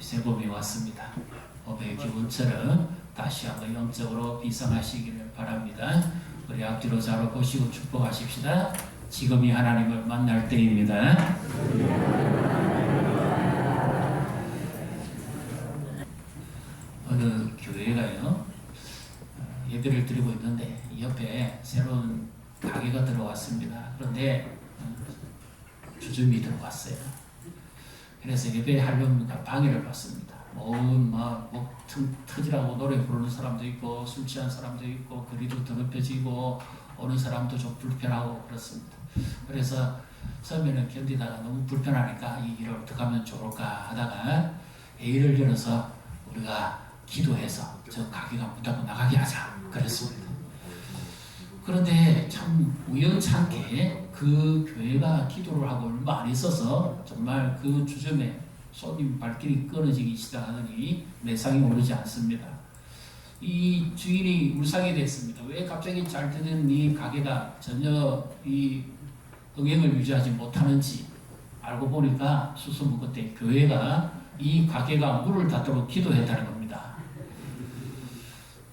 새 봄이 왔습니다. 봄의 기운처럼 다시 한번 영적으로 비상하시기를 바랍니다. 우리 앞뒤로 자로 보시고 축복하십시다. 지금이 하나님을 만날 때입니다. 어느 교회가요 예배를 드리고 있는데 옆에 새로운 가게가 들어왔습니다. 그런데 주점이 들어왔어요. 그래서 예배하려면 방해를 받습니다. 목 터지라고 노래 부르는 사람도 있고 술 취한 사람도 있고 거리도 더럽혀지고 오는 사람도 좀 불편하고 그렇습니다. 그래서 처음에는 견디다가 너무 불편하니까 이 일을 어떻게 하면 좋을까 하다가 회의를 열어서 우리가 기도해서 저 가게가 문 닫고 나가게 하자 그랬습니다. 그런데 참 우연찮게 그 교회가 기도를 하고 얼마 안 있어서 정말 그 주점에 손님 발길이 끊어지기 시작하더니 매상이 오르지 않습니다. 이 주인이 울상이 됐습니다. 왜 갑자기 잘 되는 이 가게가 전혀 이 흥행을 유지하지 못하는지 알고 보니까 수소문 그때 교회가 이 가게가 문을 닫도록 기도했다는 겁니다.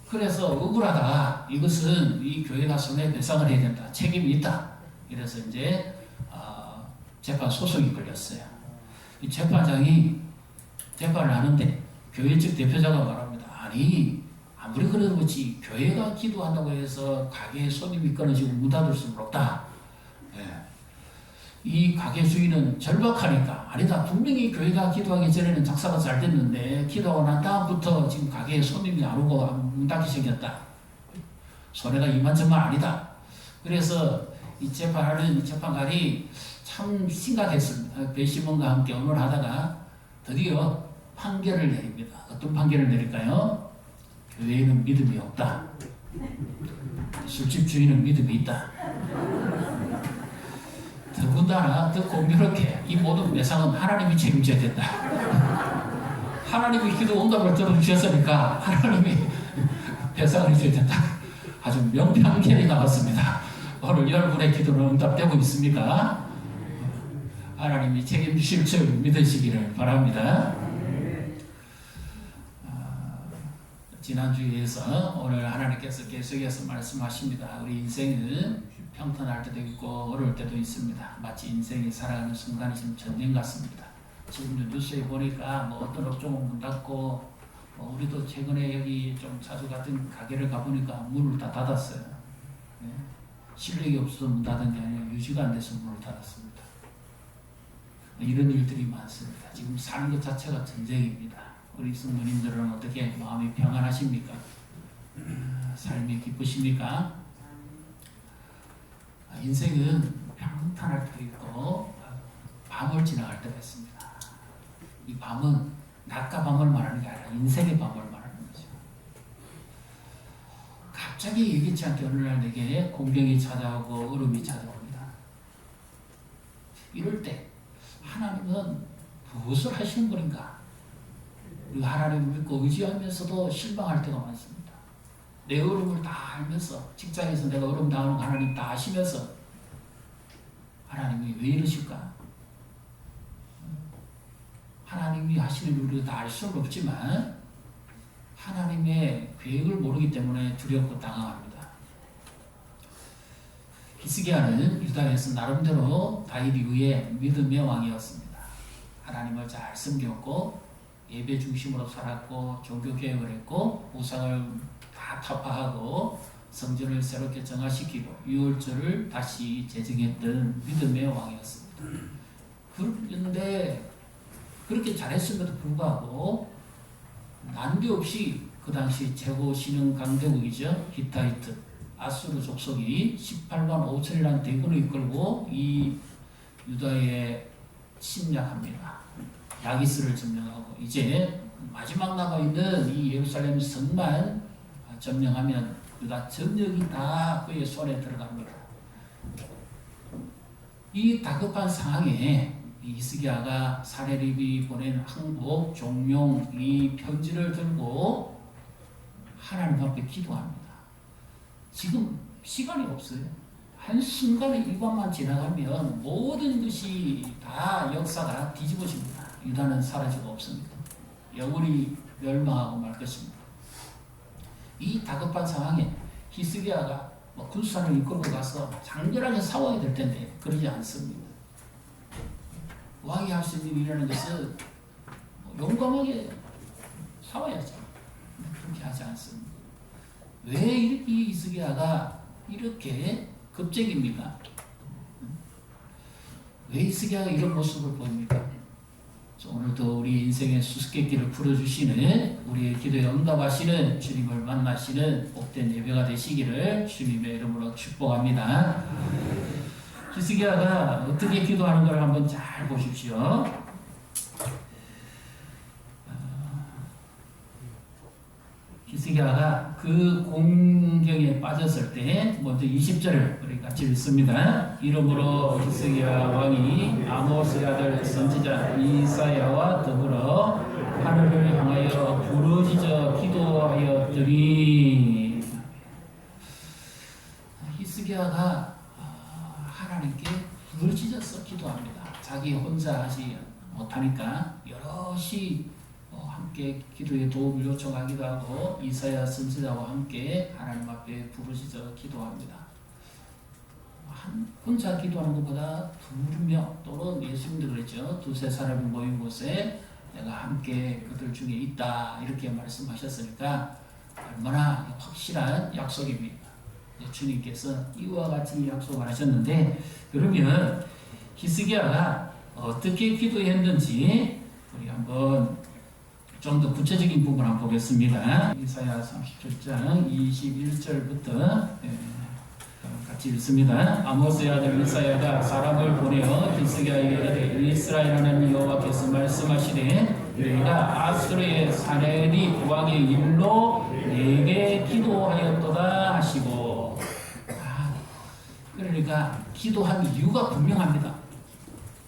그래서 억울하다. 이것은 이 교회가 손해배상을 해야 된다. 책임이 있다. 이래서 이제 재판 소송이 걸렸어요. 이 재판장이 재판을 하는데 교회 측 대표자가 말합니다. 아니 아무리 그래도 그렇지 교회가 기도한다고 해서 가게에 손님이 끊어지고 문 닫을 수는 없다. 이 가게 주인은 절박하니까 아니다. 분명히 교회가 기도하기 전에는 장사가 잘 됐는데 기도하고 난 다음부터 지금 가게에 손님이 안 오고 문 닫기 생겼다. 손해가 이만저만 아니다. 그래서 이 재판하는 재판관이 참 심각했습니다. 배심원과 함께 오늘 하다가 드디어 판결을 내립니다. 어떤 판결을 내릴까요? 교회에는 믿음이 없다. 술집 주인은 믿음이 있다. 더군다나 더 공교롭게 이 모든 매상은 하나님이 책임져야 된다. 하나님이 기도 응답을 들어주셨으니까 하나님이 배상을 해줘야 된다. 아주 명판결이 나왔습니다. 오늘 여러분의 기도는 응답되고 있습니까? 하나님이 책임지실 줄 믿으시기를 바랍니다. 지난주에서 오늘 하나님께서 계속해서 말씀하십니다. 우리 인생은 평탄할 때도 있고 어려울 때도 있습니다. 마치 인생이 살아가는 순간이 지금 전쟁 같습니다. 지금도 뉴스에 보니까 어떤 업종은 문 닫고 우리도 최근에 여기 좀 자주 갔던 가게를 가보니까 문을 다 닫았어요. 실력이 없어서 문 닫은 게 아니라 유지가 안 돼서 문을 닫았습니다. 이런 일들이 많습니다. 지금 사는 것 자체가 전쟁입니다. 우리 성도님들은 어떻게 마음이 평안하십니까? 삶이 기쁘십니까? 인생은 평탄할 때도 있고 밤을 지나갈 때가 있습니다. 이 밤은 낮과 밤을 말하는 게 아니라 인생의 밤을 말하는 거죠. 갑자기 예기치 않게 어느 날 내게 공경이 찾아오고 어려움이 찾아옵니다. 이럴 때 하나님은 무엇을 하시는 분인가? 우리가 하나님을 믿고 의지하면서도 실망할 때가 많습니다. 내 어려움을 다 알면서 직장에서 내가 어려움 당하는 거 하나님 다 아시면서 하나님이 왜 이러실까? 하나님이 하시는 일 우리가 다 알 수는 없지만 하나님의 계획을 모르기 때문에 두렵고 당황합니다. 히스기야는 유다에서 나름대로 다윗 이후에 믿음의 왕이었습니다. 하나님을 잘 섬겼고 예배 중심으로 살았고 종교개혁을 했고 우상을 다 타파하고 성전을 새롭게 정화시키고 유월절을 다시 제정했던 믿음의 왕이었습니다. 그런데 그렇게 잘했음에도 불구하고 난데없이 그 당시 최고 신흥 강대국이죠. 히타이트 아수르 족속이 18만 5천이라는 대군을 이끌고 이 유다에 침략합니다. 야기스를 점령하고 이제 마지막 남아있는 이 예루살렘 성만 점령하면 유다 전역이 다 그의 손에 들어갑니다. 이 다급한 상황에 히스기야가 사내립이 보낸 항복 종용 이 편지를 들고 하나님 앞에 기도합니다. 지금 시간이 없어요. 한순간에 일반만 지나가면 모든 것이 다 역사가 뒤집어집니다. 유다는 사라지고 없습니다. 영원히 멸망하고 말 것입니다. 이 다급한 상황에 히스기야가 군사를 이끌고 가서 장렬하게 싸워야 될 텐데 그러지 않습니다. 왕이 할 수 있는 일이라는 것은 용감하게 싸워야죠. 그렇게 하지 않습니다. 왜 이 히스기야가 이렇게 겁쟁입니까? 왜 히스기야가 이런 모습을 보입니까? 오늘도 우리 인생의 수수께끼를 풀어주시는 우리의 기도에 응답하시는 주님을 만나시는 복된 예배가 되시기를 주님의 이름으로 축복합니다. 히스기야가 어떻게 기도하는 걸 한번 잘 보십시오. 히스기야가 그 공경에 빠졌을 때 먼저 20절을 우리 같이 읽습니다. 이러므로 히스기야 왕이 아모스의 아들 선지자 이사야와 더불어 하늘을 향하여 부르짖어 기도하였더니 히스기야가 하나님께 부르짖어서 기도합니다. 자기 혼자 하지 못하니까 여럿이 함께 기도에 도움을 요청하기도 하고 이사야 선지자와 함께 하나님 앞에 부르짖어 기도합니다. 혼자 기도하는 것보다 2명 또는 예수님도 그랬죠. 2-3 사람이 모인 곳에 내가 함께 그들 중에 있다 이렇게 말씀하셨으니까 얼마나 확실한 약속입니다. 주님께서 이와 같이 약속을 하셨는데 그러면 히스기야가 어떻게 기도했는지 우리 한번 좀 더 구체적인 부분 한번 보겠습니다. 이사야 37장 21절부터 같이 읽습니다. 아모스의 아들 이사야가 사람을 보내어 히스기야에게 이르되 이스라엘 하나님 여호와께서 말씀하시되 너희가 아수르의 사네립 왕의 일로 내게 기도하였도다 하시고 그러니까 기도한 이유가 분명합니다.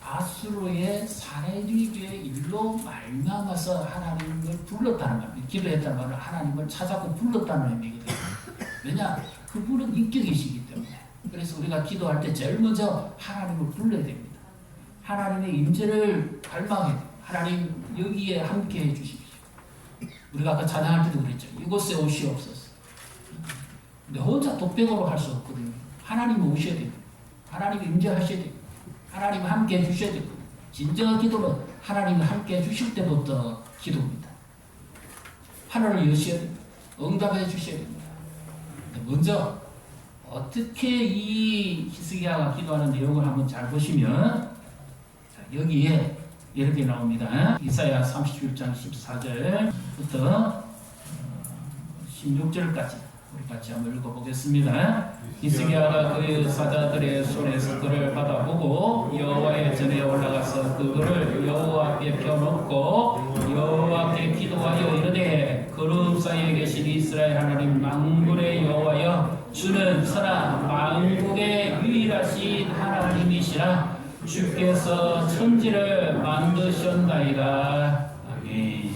아수르의 사네립의 일로 말미암아서 하나님을 불렀다는 말입니다. 기도했다는 말은 하나님을 찾았고 불렀다는 의미거든요. 왜냐? 그분은 인격이시기 때문에. 그래서 우리가 기도할 때 제일 먼저 하나님을 불러야 됩니다. 하나님의 임재를 갈망해야 돼요. 하나님 여기에 함께해 주십시오. 우리가 아까 찬양할 때도 그랬죠. 이곳에 오시옵소서. 근데 혼자 독백으로 할 수 없거든요. 하나님이 오셔야 됩니다. 하나님이 임재하셔야 됩니다. 하나님과 함께 해주셔야 됩니다. 진정한 기도는 하나님이 함께 해주실 때부터 기도입니다. 하늘을 여셔야 됩니다. 응답해 주셔야 됩니다. 먼저 어떻게 이 히스기야가 기도하는 내용을 한번 잘 보시면 여기에 이렇게 나옵니다. 이사야 37장 14절부터 16절까지 우리 같이 한번 읽어보겠습니다. 히스기야가 그의 사자들의 손에서 그를 받아보고 여호와의 전에 올라가서 그를 여호와께 펴놓고 여호와께 기도하여 이르되 그룹 사이에 계신 이스라엘 하나님 만군의 여호와여 주는 선한 만국의 유일하신 하나님이시라 주께서 천지를 만드셨나이다. 아멘.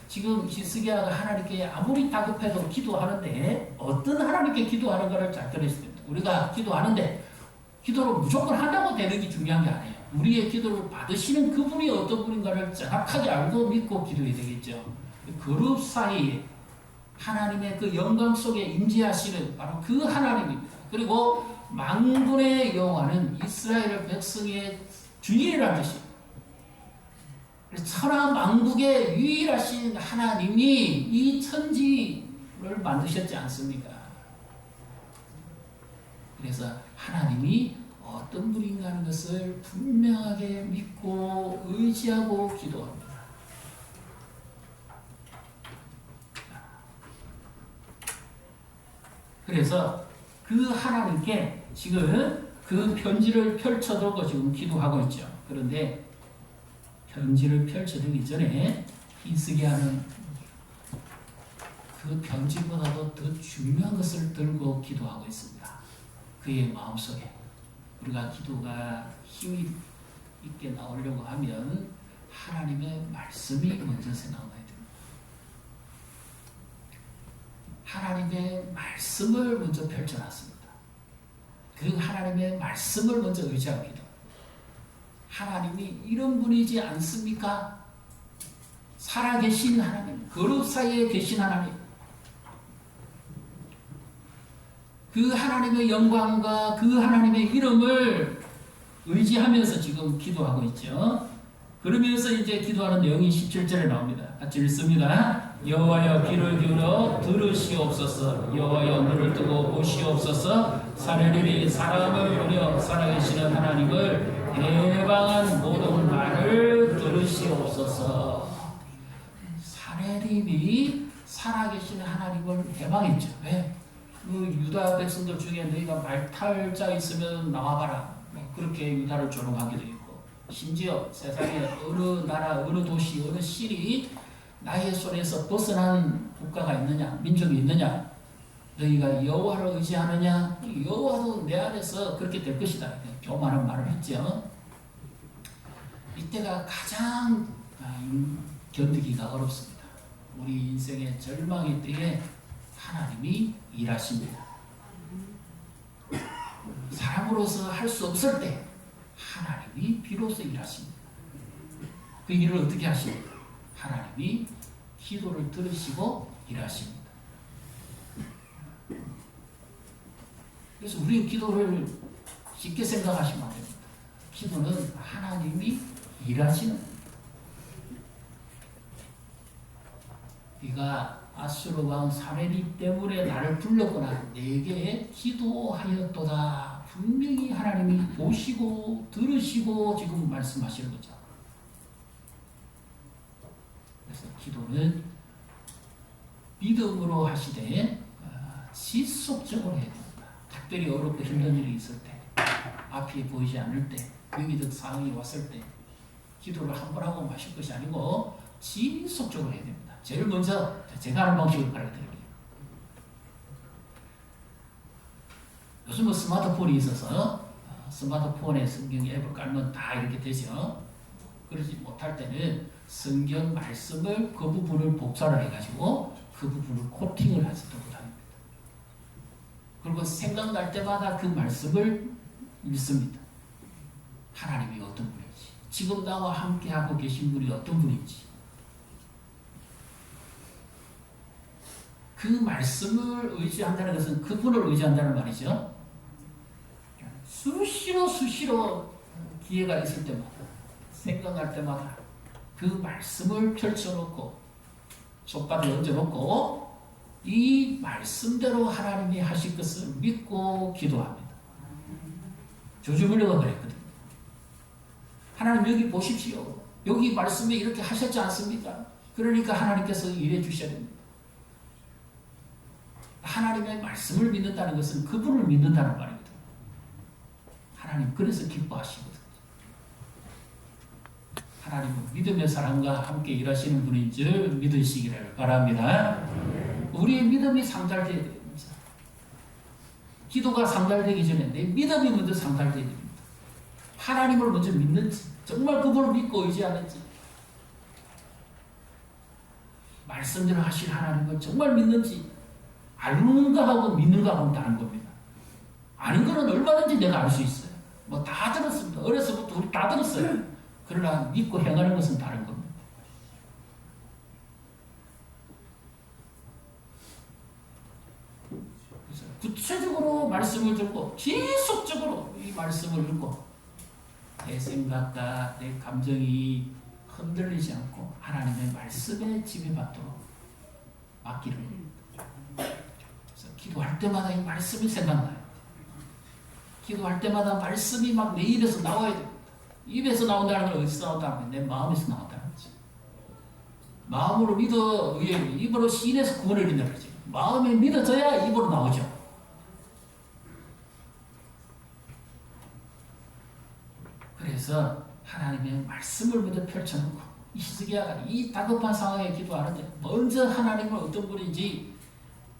지금 히스기야가 하나님께 아무리 다급해도 기도하는데 어떤 하나님께 기도하는가를 잘 들으셔야 됩니다. 우리가 기도하는데 기도를 무조건 한다고 되는 게 중요한 게 아니에요. 우리의 기도를 받으시는 그분이 어떤 분인가를 정확하게 알고 믿고 기도해야 되겠죠. 그룹 사이에 하나님의 그 영광 속에 임재하시는 바로 그 하나님입니다. 그리고 만군의 여호와는 이스라엘 백성의 주인이라는 뜻입니다. 천하 만국의 유일하신 하나님이 이 천지를 만드셨지 않습니까? 그래서 하나님이 어떤 분인가 하는 것을 분명하게 믿고 의지하고 기도합니다. 그래서 그 하나님께 지금 그 편지를 펼쳐두고 지금 기도하고 있죠. 그런데 편지를 펼쳐두기 전에 히스기야는 그 편지보다도 더 중요한 것을 들고 기도하고 있습니다. 그의 마음속에 우리가 기도가 힘이 있게 나오려고 하면 하나님의 말씀이 먼저 생각나야 됩니다. 하나님의 말씀을 먼저 펼쳐놨습니다. 그 하나님의 말씀을 먼저 의지합니다. 하나님이 이런 분이지 않습니까? 살아계신 하나님, 그룹 사이에 계신 하나님, 그 하나님의 영광과 그 하나님의 이름을 의지하면서 지금 기도하고 있죠. 그러면서 이제 기도하는 내용이 17절에 나옵니다. 같이 읽습니다. 여호와여 귀를 기울여 들으시옵소서. 여호와여 눈을 뜨고 보시옵소서. 사내들이 사람을 부려 살아계시는 하나님을 해방한 모든 말을 들으시옵소서. 사내들이 살아계시는 하나님을 해방했죠. 왜? 그 유다 백성들 중에 너희가 말탈자 있으면 나와봐라. 그렇게 유다를 조롱하기도 했고, 심지어 세상에 어느 나라, 어느 도시, 어느 실이 나의 손에서 벗어난 국가가 있느냐, 민족이 있느냐, 너희가 여호와를 의지하느냐, 여호와도 내 안에서 그렇게 될 것이다. 교만한 말을 했죠. 이때가 가장 견디기가 어렵습니다. 우리 인생의 절망의 때에 하나님이 일하십니다. 사람으로서 할 수 없을 때 하나님이 비로소 일하십니다. 그 일을 어떻게 하십니까? 하나님이 기도를 들으시고 일하십니다. 그래서 우리 기도를 쉽게 생각하시면 안 됩니다. 기도는 하나님이 일하시는, 네가 아수르 왕 사내립 때문에 나를 불렀거나 내게 기도하였도다. 분명히 하나님이 보시고 들으시고 지금 말씀하시는 거죠. 그래서 기도는 믿음으로 하시되 지속적으로 해야 됩니다. 특별히 어렵고 힘든 일이 있을 때, 앞이 보이지 않을 때, 위기적 상황이 왔을 때 기도를 한 번 하고 마실 것이 아니고 지속적으로 해야 됩니다. 제일 먼저 제가 하는 방식을 가르쳐드릴게요. 요즘은 스마트폰이 있어서 스마트폰에 성경 앱을 깔면 다 이렇게 되죠. 그러지 못할 때는 성경 말씀을 그 부분을 복사를 해가지고 그 부분을 코팅을 하도록 합니다. 그리고 생각날 때마다 그 말씀을 읽습니다. 하나님이 어떤 분인지, 지금 나와 함께하고 계신 분이 어떤 분인지, 그 말씀을 의지한다는 것은 그분을 의지한다는 말이죠. 수시로 기회가 있을 때마다, 생각날 때마다 그 말씀을 펼쳐놓고 손바닥에 얹어놓고 이 말씀대로 하나님이 하실 것을 믿고 기도합니다. 조주블리가 그랬거든요. 하나님 여기 보십시오. 여기 말씀에 이렇게 하셨지 않습니까? 그러니까 하나님께서 일해 주셔야 됩니다. 하나님의 말씀을 믿는다는 것은 그분을 믿는다는 말입니다. 하나님 그래서 기뻐하시거든요. 하나님은 믿음의 사람과 함께 일하시는 분인 줄 믿으시기를 바랍니다. 우리의 믿음이 상달되어야 됩니다. 기도가 상달되기 전에 내 믿음이 먼저 상달되어야 됩니다. 하나님을 먼저 믿는지, 정말 그분을 믿고 의지하는지, 말씀대로 하실 하나님을 정말 믿는지, 아는가 하고 믿는가 하고 다른 겁니다. 아는 거는 얼마든지 내가 알 수 있어요. 뭐 다 들었습니다. 어려서부터 우리 다 들었어요. 그러나 믿고 행하는 것은 다른 겁니다. 그래서 구체적으로 말씀을 듣고 지속적으로 이 말씀을 읽고 내 생각과 내 감정이 흔들리지 않고 하나님의 말씀에 지배받도록 맡기를 기도할 때마다 이 말씀이 생각나요. 기도할 때마다 말씀이 막 내 입에서 나와야 됩니다. 입에서 나온다는 건 어디서 나온다는 내 마음에서 나온다는 거지. 마음으로 믿어 입으로 시인해서 구원을 이룬다는 거지. 마음에 믿어져야 입으로 나오죠. 그래서 하나님의 말씀을 먼저 펼쳐놓고 히스기야가 이 다급한 상황에 기도하는데 먼저 하나님은 어떤 분인지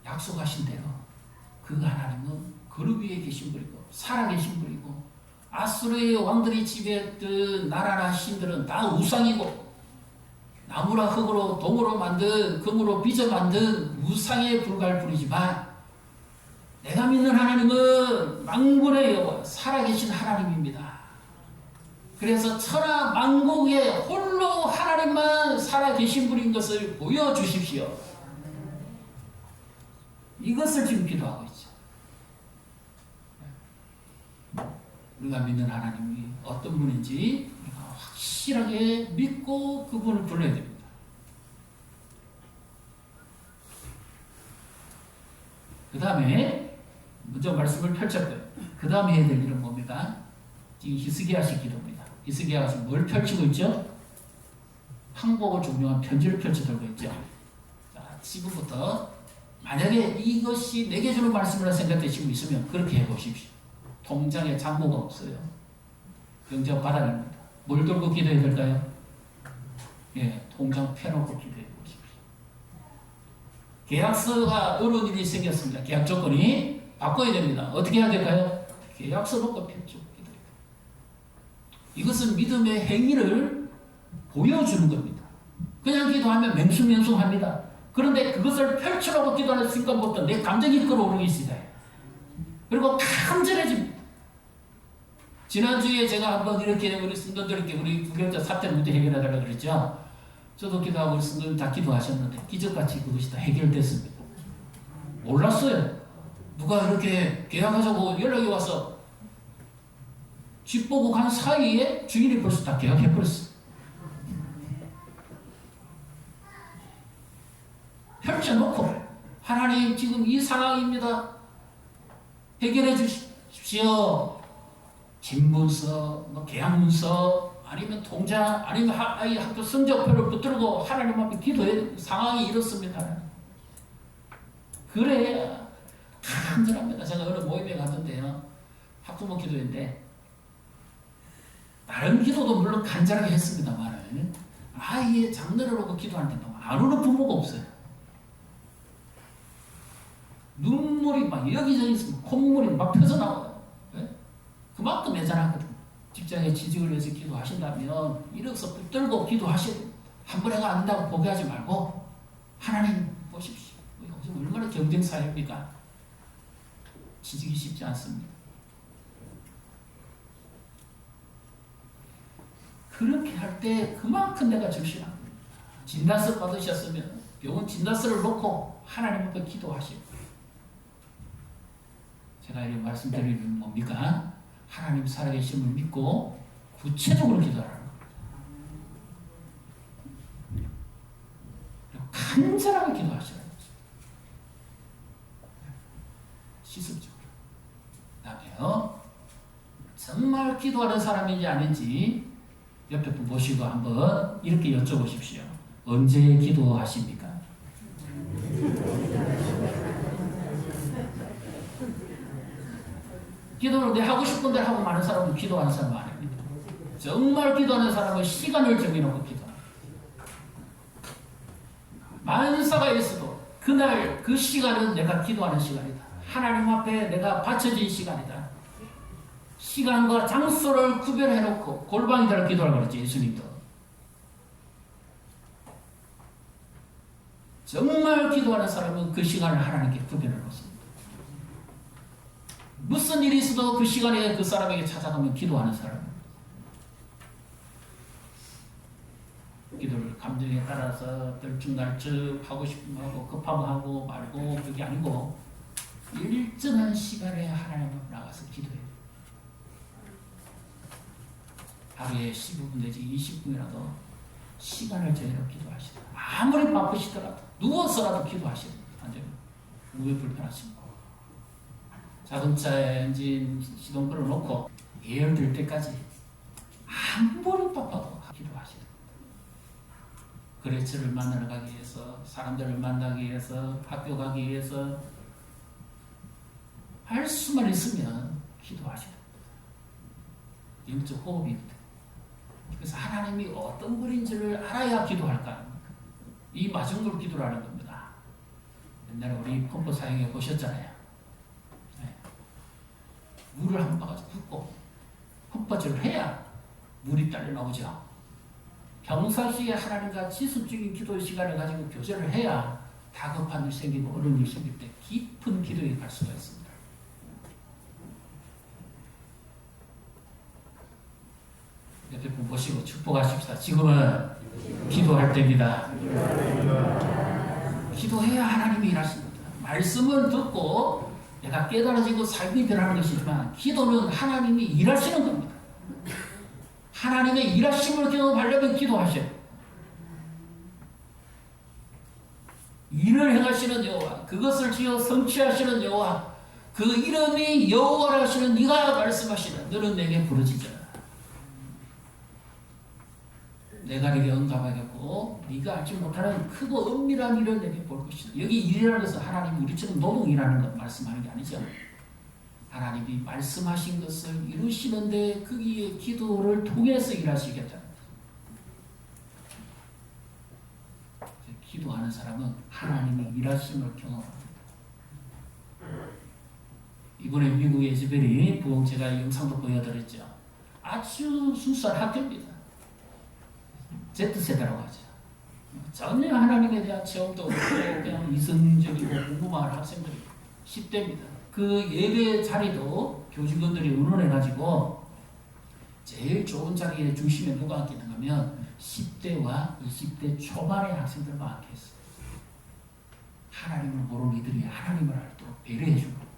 약속하신 대로 그 하나님은 그룹 위에 계신 분이고 살아계신 분이고 아수르의 왕들이 지배했던 나라나 신들은 다 우상이고 나무나 흙으로 동으로 만든 금으로 빚어 만든 우상에 불과할 뿐이지만 내가 믿는 하나님은 만군의 여호와 살아계신 하나님입니다. 그래서 천하 만국에 홀로 하나님만 살아계신 분인 것을 보여주십시오. 이것을 지금 기도하고 있죠. 우리가 믿는 하나님이 어떤 분인지 우리가 확실하게 믿고 그분을 불러야 됩니다. 그 다음에 먼저 말씀을 펼쳤고요. 그 다음에 해야 될 일은 뭡니까? 지금 히스기야식 기도입니다. 히스기야가 지금 뭘 펼치고 있죠? 항복을 종료한 편지를 펼쳐들고 있죠. 자, 지금부터 만약에 이것이 내게 주는 말씀이라 생각되시고 있으면 그렇게 해보십시오. 통장에 잔고가 없어요. 병자 바닥입니다. 뭘 들고 기도해야 될까요? 예, 통장 펴놓고 기도해 보십시오. 계약서가 어려운 일이 생겼습니다. 계약 조건이 바꿔야 됩니다. 어떻게 해야 될까요? 계약서 놓고 펴죠. 기도해요. 이것은 믿음의 행위를 보여주는 겁니다. 그냥 기도하면 맹숭맹숭합니다. 그런데 그것을 펼쳐놓고 기도하는 순간부터 내 감정이 끌어오르기 시작해요. 그리고 간절해집니다. 지난주에 제가 한번 이렇게 우리 성도들께 우리 구결자 사태를 문제 해결해달라고 그랬죠. 저도 기도하고 우리 성도들 다 기도하셨는데 기적같이 그것이 다 해결됐습니다. 몰랐어요. 누가 이렇게 계약하자고 연락이 와서 집 보고 간 사이에 주인이 벌써 다 계약해버렸어요. 펼쳐놓고 하나님 지금 이 상황입니다. 해결해 주십시오. 집문서, 계약문서, 아니면 통장, 아니면 아이 학교 성적표를 붙들고 하나님 앞에 기도해. 상황이 이렇습니다. 그래야 간절합니다. 제가 어느 모임에 갔는데요. 학부모 기도인데 다른 기도도 물론 간절하게 했습니다만 아이의 장래를 놓고 기도하는데 안 오는 부모가 없어요. 눈물이 막 여기저기 있으면 콧물이 막 펴져나와요. 네? 그만큼 애잔하거든요. 직장에 취직을 위해서 기도하신다면 1억서 붙들고 기도하셔야 됩니다. 한 번에 안 된다고 포기하지 말고 하나님 보십시오. 요즘 얼마나 경쟁사회입니까? 취직이 쉽지 않습니다. 그렇게 할 때 그만큼 내가 절실한 겁니다. 진단서 받으셨으면 병원 진단서를 놓고 하나님 앞에 기도하시고 제가 이렇게 말씀드리는 뭡니까? 하나님 살아계심을 믿고 구체적으로 기도하라는 겁니다. 그리고 간절하게 기도하시라는 거죠. 시습적으로. 그 다음에요. 정말 기도하는 사람인지 아닌지 옆에 분 모시고 한번 이렇게 여쭤보십시오. 언제 기도하십니까? 기도를 내 하고 싶은 대로 하고 많은 사람은 기도하는 사람 아닙니다. 정말 기도하는 사람은 시간을 정해놓고 기도합니다. 만사가 있어도 그날 그 시간은 내가 기도하는 시간이다. 하나님 앞에 내가 바쳐진 시간이다. 시간과 장소를 구별해놓고 골방이다를 기도하라고 그랬지 예수님도. 정말 기도하는 사람은 그 시간을 하나님께 구별해놓습니다. 무슨 일이 있어도 그 시간에 그 사람에게 찾아가면 기도하는 사람입니다. 기도를 감정에 따라서 들쭉날쭉 하고 싶으면 하고 급하면 하고 말고 그게 아니고 일정한 시간에 하나님 앞에 나가서 기도해요. 하루에 15분 내지 20분이라도 시간을 정해서 기도하시다. 아무리 바쁘시더라도 누워서라도 기도하시다. 완전히 왜 불편하십니까? 자동차 엔진 시동불을 놓고 예열 될 때까지 아무리 바빠도 기도하시다. 거래처를 만나러 가기 위해서, 사람들을 만나기 위해서, 학교 가기 위해서 할 수만 있으면 기도하시다. 영적 호흡입니다. 그래서 하나님이 어떤 분인지를 알아야 기도할까? 이 마중물 기도라는 겁니다. 옛날에 우리 펌프 사용해 보셨잖아요. 네. 물을 한 바가지 붓고 펌프질을 해야 물이 딸려 나오죠. 평상시에 하나님과 지속적인 기도 시간을 가지고 교제를 해야 다급한 일 생기고 어려운 일 생길 때 깊은 기도에 갈 수가 있습니다. 옆에 분 보시고 축복하십시다. 지금은 기도할 때입니다. 기도해야 하나님이 일하십니다. 말씀을 듣고 내가 깨달아지고 삶이 변하는 것이지만 기도는 하나님이 일하시는 겁니다. 하나님의 일하심을 경험하려면 기도하셔요. 일을 행하시는 여호와, 그것을 지어 성취하시는 여호와, 그 이름이 여호와라 하시는 네가 말씀하시는 너는 내게 부르짖어라. 내가 네게 응답하겠고 네가 알지 못하는 크고 은밀한 일을 내게 볼 것이다. 여기 일이라는 것은 하나님이 우리처럼 노동이라는 것 말씀하는 게 아니죠. 하나님이 말씀하신 것을 이루시는데 거기에 기도를 통해서 일하시겠다. 기도하는 사람은 하나님이 일하심을 경험합니다. 이번에 미국 예즈벨이 부흥제가 영상도 보여드렸죠. 아주 순수한 학교입니다. Z세대라고 하죠. 전혀 하나님에 대한 체험도 없고 그냥 이성적이고 궁금한 학생들이 10대입니다. 그 예배 자리도 교직원들이 의논해가지고 제일 좋은 자리에 중심에 누가 앉겠는가 하면 10대와 20대 초반의 학생들만 앉게 했어요. 하나님을 모르는 이들이 하나님을 알도록 배려해주고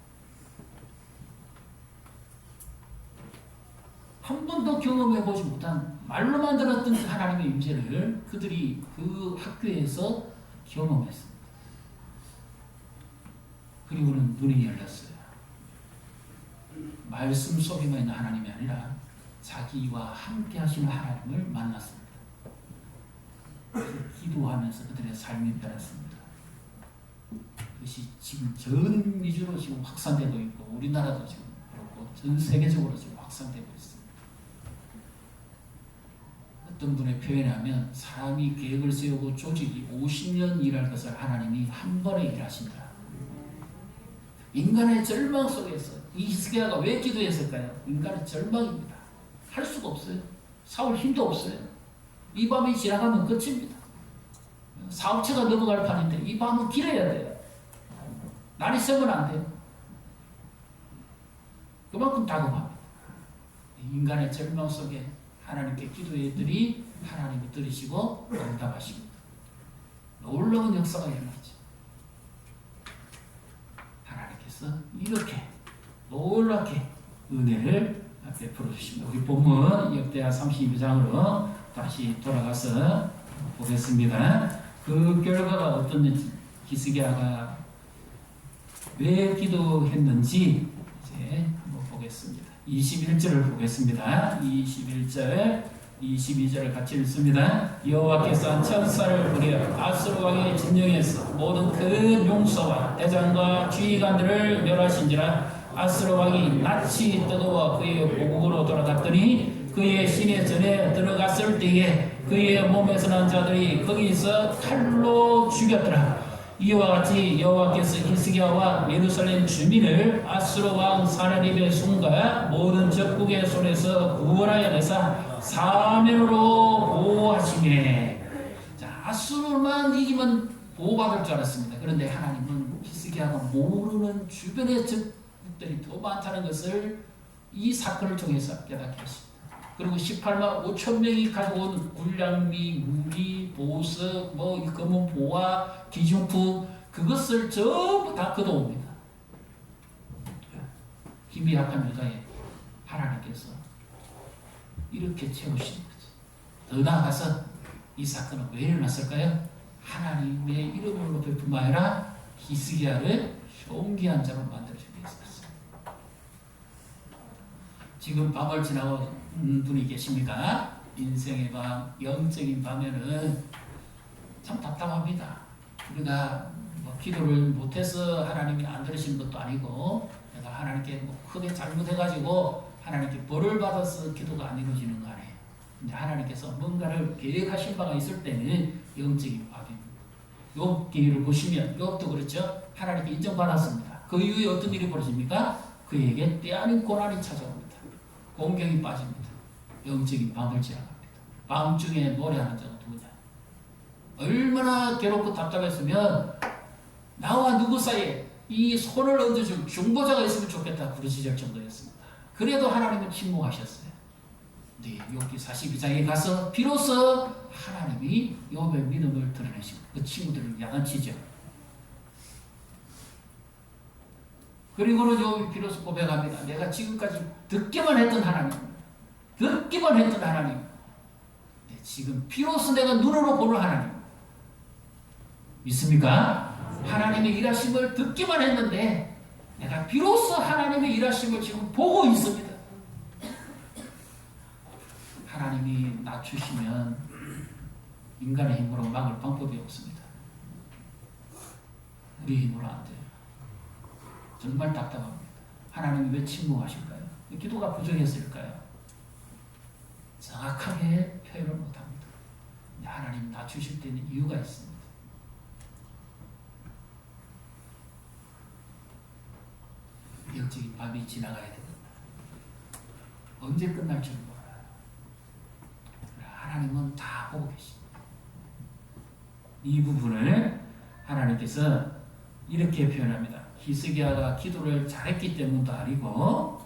한 번도 경험해보지 못한 말로만 들었던 그 하나님의 임재를 그들이 그 학교에서 경험했습니다. 그리고는 눈이 열렸어요. 말씀 속에만 있는 하나님이 아니라 자기와 함께 하시는 하나님을 만났습니다. 기도하면서 그들의 삶이 변했습니다. 그것이 지금 전 미주로 지금 확산되고 있고 우리나라도 지금 그렇고 전 세계적으로 지금 확산되고 있습니다. 어떤 분의 표현에 하면 사람이 계획을 세우고 조직이 50년 일할 것을 하나님이 한 번에 일하신다. 인간의 절망 속에서 이 히스기야가 왜 기도했을까요? 인간의 절망입니다. 할 수가 없어요. 싸울 힘도 없어요. 이 밤이 지나가면 끝입니다. 사업체가 넘어갈 판인데 이 밤은 길어야 돼요. 날이 새면 안 돼요. 그만큼 다급합니다. 인간의 절망 속에 하나님께 기도했더니 하나님이 들으시고 응답하십니다. 놀라운 역사가 일어나죠. 하나님께서 이렇게 놀랍게 은혜를 베풀어 주십니다. 우리 본문 역대하 32장으로 다시 돌아가서 보겠습니다. 그 결과가 어떤지 히스기야가 왜 기도했는지 이제 한번 보겠습니다. 21절을 보겠습니다. 21절, 22절을 같이 읽습니다. 여호와께서 한 천사를 보내어 아수르 왕의 진영에서 모든 큰 용서와 대장과 지휘관들을 멸하신지라. 아수르 왕이 낯이 뜨거워 그의 고국으로 돌아갔더니 그의 시내 전에 들어갔을 때에 그의 몸에서 난 자들이 거기서 칼로 죽였더라. 이와 같이 여호와께서 히스기야와 예루살렘 주민을 아수르 왕 사나립의 손과 모든 적국의 손에서 구원하여 내사 사면으로 보호하시매. 자, 아수르만 이기면 보호받을 줄 알았습니다. 그런데 하나님은 히스기야가 모르는 주변의 적국들이 더 많다는 것을 이 사건을 통해서 깨닫게 하십니다. 그리고 18만 5천 명이 가져온 군량미, 무기, 보석, 검은 보화, 기중품 그것을 전부 다 걷어옵니다. 힘이 약한 유다에 하나님께서 이렇게 채우시는 거죠. 더 나아가서 이 사건은 왜 일어났을까요? 하나님의 이름을 높일 뿐만 아니라 히스기야를 존귀한 자로 만들어주기 위해서였어요. 지금 밤을 지나고 분이 계십니까? 인생의 밤, 영적인 밤에는 참 답답합니다. 우리가 기도를 못해서 하나님이 안 들으시는 것도 아니고 내가 하나님께 크게 잘못해가지고 하나님께 벌을 받아서 기도가 안 이루어지는 거 아니에요. 근데 하나님께서 뭔가를 계획하신 바가 있을 때는 영적인 밤입니다. 욥기를 보시면 욥도 그렇죠. 하나님께 인정받았습니다. 그 이후에 어떤 일이 벌어집니까? 그에게 때 아닌 고난이 찾아옵니다. 공경이 빠집니다. 영적인 밤을 지나갑니다. 밤중에 노래하는 자가 누구냐? 얼마나 괴롭고 답답했으면 나와 누구 사이에 이 손을 얹어줄 중보자가 있으면 좋겠다 부르짖을 정도였습니다. 그래도 하나님은 침묵하셨어요. 네, 욥기 42장에 가서 비로소 하나님이 욥의 믿음을 드러내시고 그 친구들을 야단치죠. 그리고는 욥이 비로소 고백합니다. 내가 지금까지 듣기만 했던 하나님, 네, 지금 비로소 내가 눈으로 보는 하나님, 믿습니까? 하나님의 일하심을 듣기만 했는데 내가 비로소 하나님의 일하심을 지금 보고 있습니다. 하나님이 낮추시면 인간의 힘으로 막을 방법이 없습니다. 우리 힘으로 안 돼요. 정말 답답합니다. 하나님이 왜 침묵하실까요? 기도가 부족했을까요? 정확하게 표현을 못합니다. 하나님 낮추실 때는 이유가 있습니다. 역적인 밤이 지나가야 됩니다. 언제 끝날지 몰라요. 하나님은 다 보고 계십니다. 이 부분을 하나님께서 이렇게 표현합니다. 히스기야가 기도를 잘했기 때문도 아니고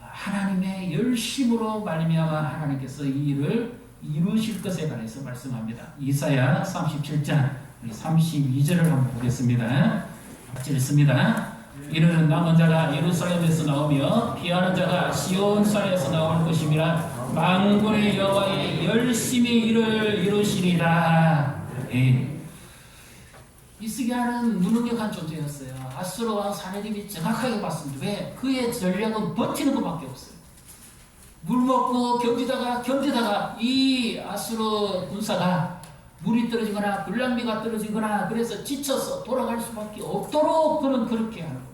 하나님의 열심으로 말미암아 하나님께서 이 일을 이루실 것에 관해서 말씀합니다. 이사야 37장 32절을 한번 보겠습니다. 읽습니다. 이르는 남은 자가 예루살렘에서 나오며 피하는 자가 시온산에서 나올 것임이라. 만군의 여호와의 열심히 이를 이루시리라. 히스기야는 무능력한 존재였어요. 아수르 왕 사내립이 정확하게 봤습니다. 왜? 그의 전략은 버티는 것밖에 없어요. 물 먹고 견디다가 이 아수르 군사가 물이 떨어지거나 불량미가 떨어지거나 그래서 지쳐서 돌아갈 수밖에 없도록 그는 그렇게 하는 거예요.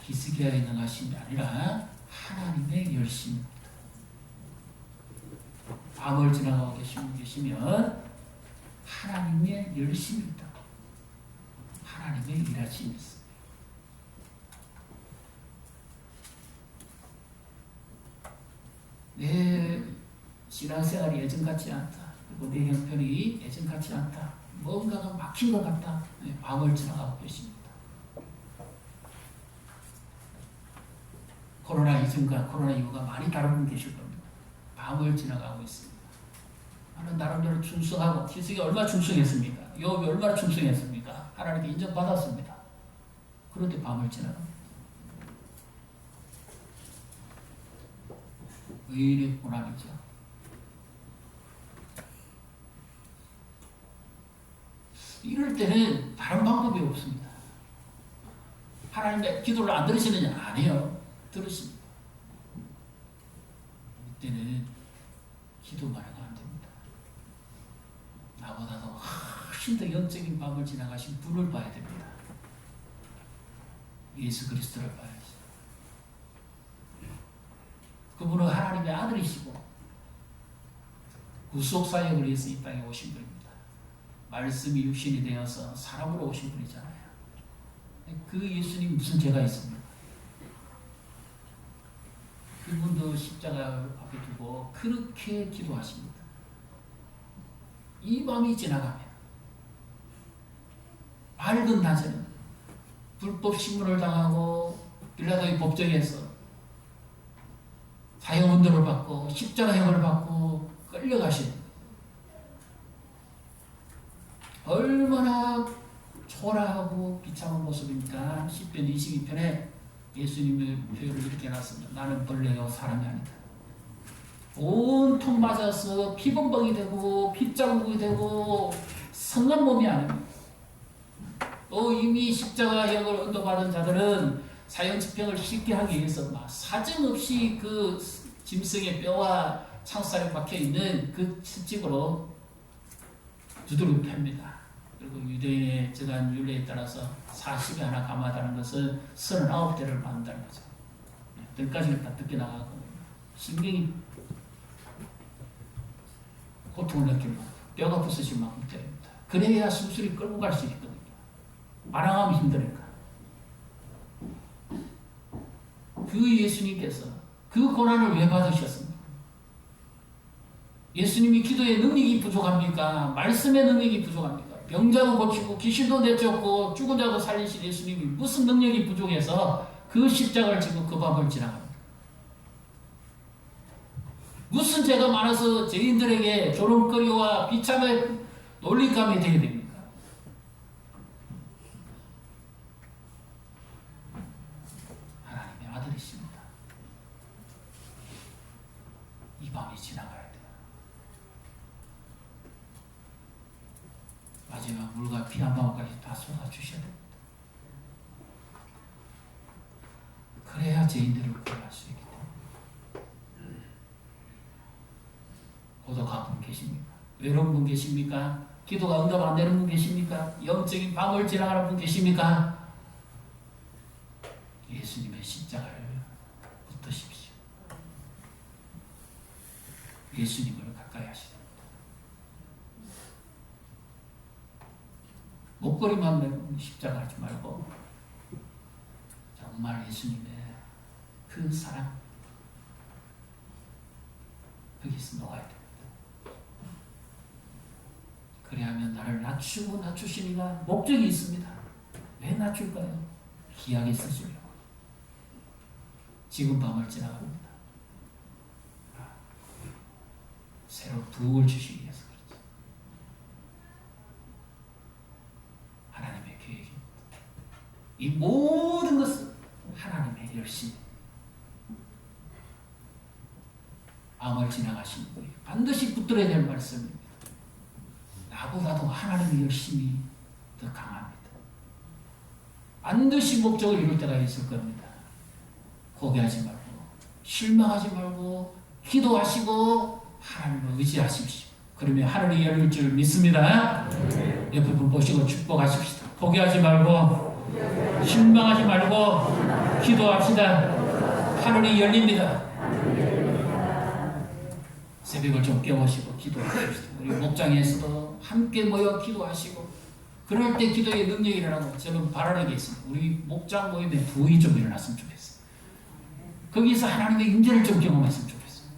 히스기야의 능하심이 아니라 하나님의 열심입니다. 밤을 지나가고 계시면 하나님의 열심입니다. 하나님의 일하심이 있습니다. 내 신앙생활이 예전 같지 않다. 그리고 내 형편이 예전 같지 않다. 뭔가가 막힌 것 같다. 밤을 지나가고 계십니다. 코로나 이전과 코로나 이후가 많이 다른 분 계실 겁니다. 밤을 지나가고 있습니다. 하나님 나름대로 충성하고 히스기야가 얼마나 충성했습니까? 욥이 얼마나 충성했습니까? 하나님께 인정받았습니다. 그런데 밤을 지나갑니다. 의인의 고난이죠. 이럴 때는 다른 방법이 없습니다. 하나님의 기도를 안 들으시느냐? 아니에요. 들으십니다. 이때는 기도만 해도 안 됩니다. 나보다도 훨씬 더 영적인 밤을 지나가신 분을 봐야 됩니다. 예수 그리스도를 봐야지. 그분은 하나님의 아들이시고 구속 사역을 위해서 이 땅에 오신 분입니다. 말씀이 육신이 되어서 사람으로 오신 분이잖아요. 그 예수님 무슨 죄가 있습니까? 그분도 십자가 앞에 두고 그렇게 기도하십니다. 이 밤이 지나가면 밝은 낮에는 불법 신문을 당하고 빌라도의 법정에서 사형운동을 받고 십자가형을 받고 끌려가신 얼마나 초라하고 비참한 모습입니까? 10편 22편에 예수님의 표현을 이렇게 해놨습니다. 나는 벌레요 사람이 아니다. 온통 맞아서 피범벅이 되고 핏자국이 되고 성한 몸이 아닙니다. 또 이미 십자가형을 언도받은 자들은 사형집행을 쉽게 하기 위해서 막 사정없이 그 짐승의 뼈와 창살에 박혀있는 그 채찍으로 두드려 팹니다. 그리고 유대인의 저간 율례에 따라서 40에 하나 감하다는 것은 39대를 맞는다는 거죠. 들까지는 다 뜯겨 나가고 신경이 고통을 느끼고 뼈가 부서질 만큼 때립니다. 그래야 수술이 끌고 갈 수 있거든요. 반항하면 힘드니까. 그 예수님께서 그 고난을 왜 받으셨습니까? 예수님이 기도의 능력이 부족합니까? 말씀의 능력이 부족합니까? 병자도 고치고 귀신도 내쫓고 죽은 자도 살리신 예수님이 무슨 능력이 부족해서 그 십자가를 지고 그 밤을 지나갑니다. 무슨 죄가 많아서 죄인들에게 조롱거리와 비참의 놀림감이 되게 됩니까? 하나님의 아들이십니다. 이 밤이 지나가야 돼요. 마지막 물과 피 한 방울까지 다 쏟아주셔야 됩니다. 그래야 죄인들을 구원할 수 있기 때문에. 고독한 분 계십니까? 외로운 분 계십니까? 기도가 응답 안 되는 분 계십니까? 영적인 밤을 지나가는 분 계십니까? 예수님의 십자가를 붙드십시오. 예수님을 가까이 하시라. 목걸이만 메고 십자가 하지 말고 정말 예수님의 그 사랑 거기서 놓아야 됩니다. 그래야만 나를 낮추고 낮추시니가 목적이 있습니다. 왜 낮출까요? 귀하게 쓰시려고. 지금 밤을 지나갑니다. 새로 부을 주시기 위해서 그렇죠. 하나님의 계획입니다. 이 모든 것은 하나님의 열심. 암을 지나가신 분이 반드시 붙들어야 될 말씀입니다. 나보다도 하나님의 열심이 더 강합니다. 반드시 목적을 이룰 때가 있을 겁니다. 포기하지 말고 실망하지 말고 기도하시고 하나님을 의지하십시오. 그러면 하늘이 열릴 줄 믿습니다. 옆에 분 보시고 축복하십시다. 포기하지 말고 실망하지 말고 기도합시다. 하늘이 열립니다. 새벽을 좀 깨우시고 기도하십시다. 우리 목장에서도 함께 모여 기도하시고 그럴 때 기도의 능력이 일어나고 저는 바라는 게 있습니다. 우리 목장 모임에 부흥이 좀 일어났으면 좋겠어요. 거기서 하나님의 임재를 좀 경험했으면 좋겠어요.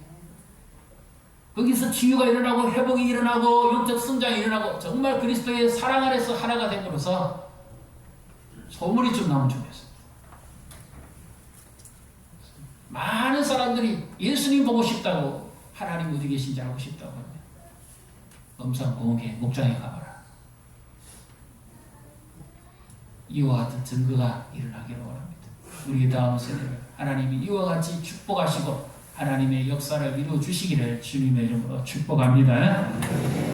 거기서 치유가 일어나고 회복이 일어나고 영적 성장이 일어나고 정말 그리스도의 사랑 안에서 하나가 됨으로써 소문이 좀 나면 좋겠어요. 많은 사람들이 예수님 보고 싶다고 하나님 어디 계신지 알고 싶다고 하면 엄상공회 목장에 가봐라. 이와 같은 증거가 일어나기를 원합니다. 우리 다음 세대를 하나님이 이와 같이 축복하시고 하나님의 역사를 이루어 주시기를 주님의 이름으로 축복합니다.